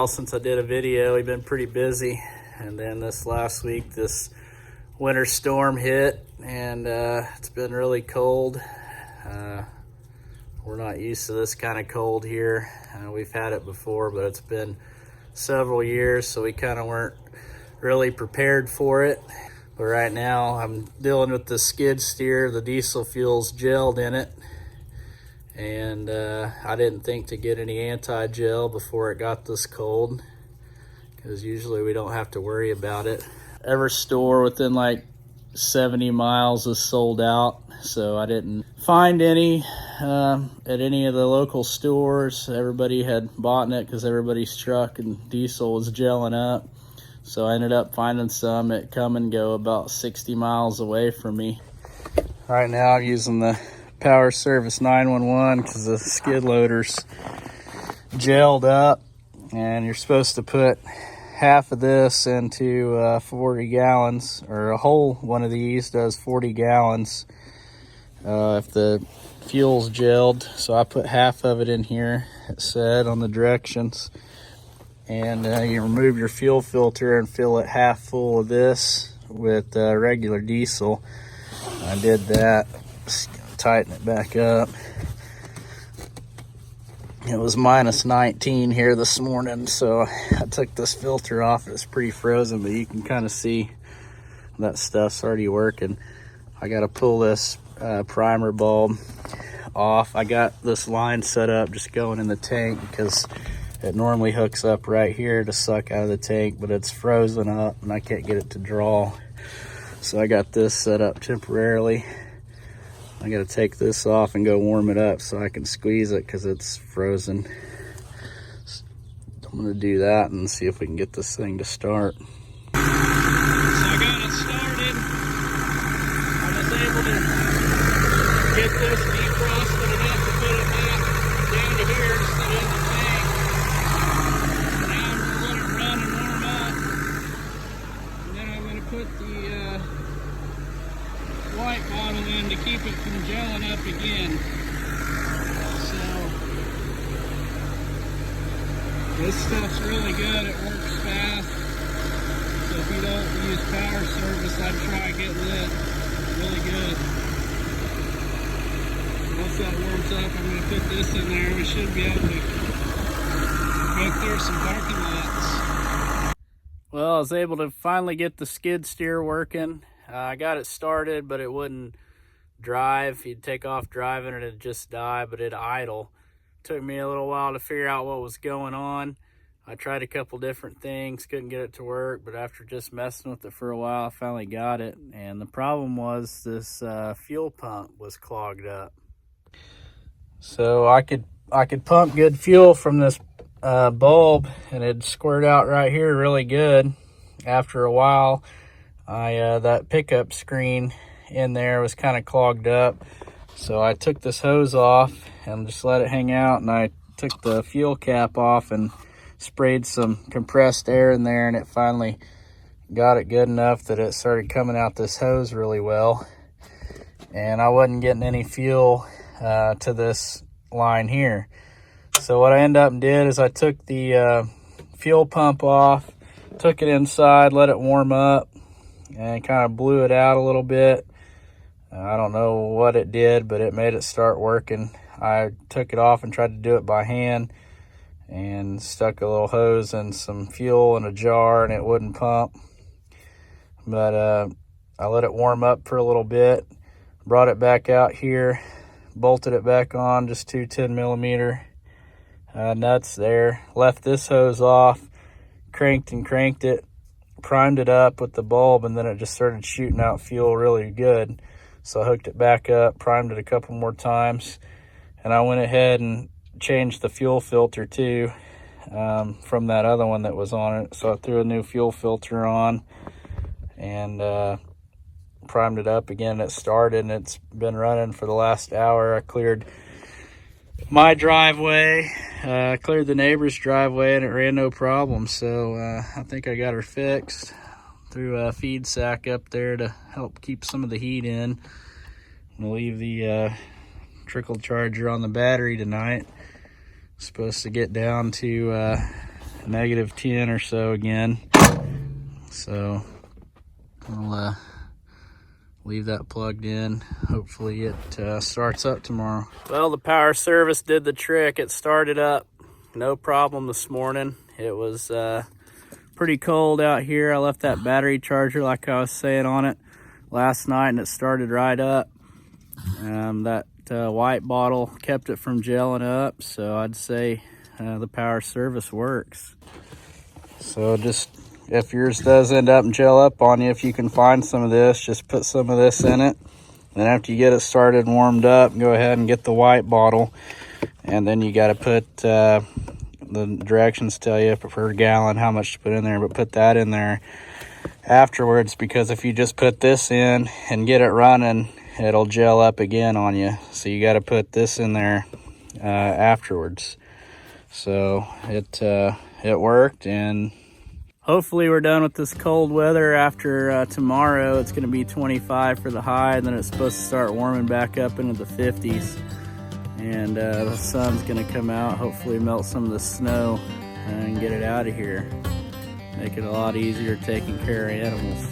while since I did a video. We've been pretty busy, and then this last week this winter storm hit, and it's been really cold. We're not used to this kind of cold here. We've had it before, but it's been several years, so we kind of weren't really prepared for it. But right now I'm dealing with the skid steer. The diesel fuel's gelled in it, and I didn't think to get any anti-gel before it got this cold, because usually we don't have to worry about it. Every store within like 70 miles is sold out, so I didn't find any at any of the local stores. Everybody had bought it because everybody's truck and diesel was gelling up. So I ended up finding some at Come and Go about 60 miles away from me. Right now I'm using the Power Service 911 because the skid loader's gelled up, and you're supposed to put half of this into 40 gallons, or a whole one of these does 40 gallons if the fuel's gelled. So I put half of it in here, it said on the directions. And you remove your fuel filter and fill it half full of this with regular diesel. I did that. Just gonna tighten it back up. It was minus 19 here this morning, so I took this filter off. It's pretty frozen, but you can kind of see that stuff's already working. I got to pull this primer bulb off. I got this line set up just going in the tank because it normally hooks up right here to suck out of the tank, but it's frozen up and I can't get it to draw. So I got this set up temporarily. I got to take this off and go warm it up so I can squeeze it because it's frozen. So I'm going to do that and see if we can get this thing to start. So I got it started. I was able to get this defrosted enough to put it back down to here to sit in the tank. Now I'm going to let it run and warm up. And then I'm going to put the white bottle in to keep it from gelling up again. So this stuff's really good. It works fast. So if you don't use Power Service, I'd try getting it. Really good. Once that warms up, I'm going to put this in there. We should be able to go through some parking lots. Well, I was able to finally get the skid steer working. I got it started, but it wouldn't drive. You'd take off driving and it'd just die, but it'd idle. Took me a little while to figure out what was going on. I tried a couple different things, couldn't get it to work, but after just messing with it for a while, I finally got it. And the problem was this fuel pump was clogged up. So I could pump good fuel from this bulb, and it'd squirt out right here really good. After a while, that pickup screen in there was kind of clogged up, so I took this hose off and just let it hang out, and I took the fuel cap off and sprayed some compressed air in there, and it finally got it good enough that it started coming out this hose really well, and I wasn't getting any fuel to this line here. So what I ended up and did is I took the fuel pump off, took it inside, let it warm up, and kind of blew it out a little bit. I don't know what it did, but it made it start working. I took it off and tried to do it by hand and stuck a little hose and some fuel in a jar, and it wouldn't pump. But I let it warm up for a little bit, brought it back out here, bolted it back on, just two 10mm nuts there, left this hose off, cranked it, primed it up with the bulb, and then it just started shooting out fuel really good. So I hooked it back up, primed it a couple more times, and I went ahead and changed the fuel filter too from that other one that was on it. So I threw a new fuel filter on and primed it up again. It started, and it's been running for the last hour. I cleared my driveway, cleared the neighbor's driveway, and it ran no problem. So I think I got her fixed. Threw a feed sack up there to help keep some of the heat in. I'm gonna leave the trickle charger on the battery tonight. Supposed to get down to -10 or so again. So I'll leave that plugged in. Hopefully it starts up tomorrow. Well, the power service did the trick. It started up, no problem this morning. It was pretty cold out here. I left that battery charger, like I was saying, on it last night, and it started right up. That white bottle kept it from gelling up, so I'd say the power service works. So just, if yours does end up and gel up on you, if you can find some of this, just put some of this in it. Then after you get it started and warmed up, go ahead and get the white bottle, and then you got to put the directions tell you per gallon how much to put in there, but put that in there afterwards, because if you just put this in and get it running, it'll gel up again on you. So you got to put this in there afterwards. So it worked, and hopefully we're done with this cold weather. After tomorrow, it's going to be 25 for the high, and then it's supposed to start warming back up into the 50s. And the sun's going to come out, hopefully melt some of the snow and get it out of here. Make it a lot easier taking care of animals.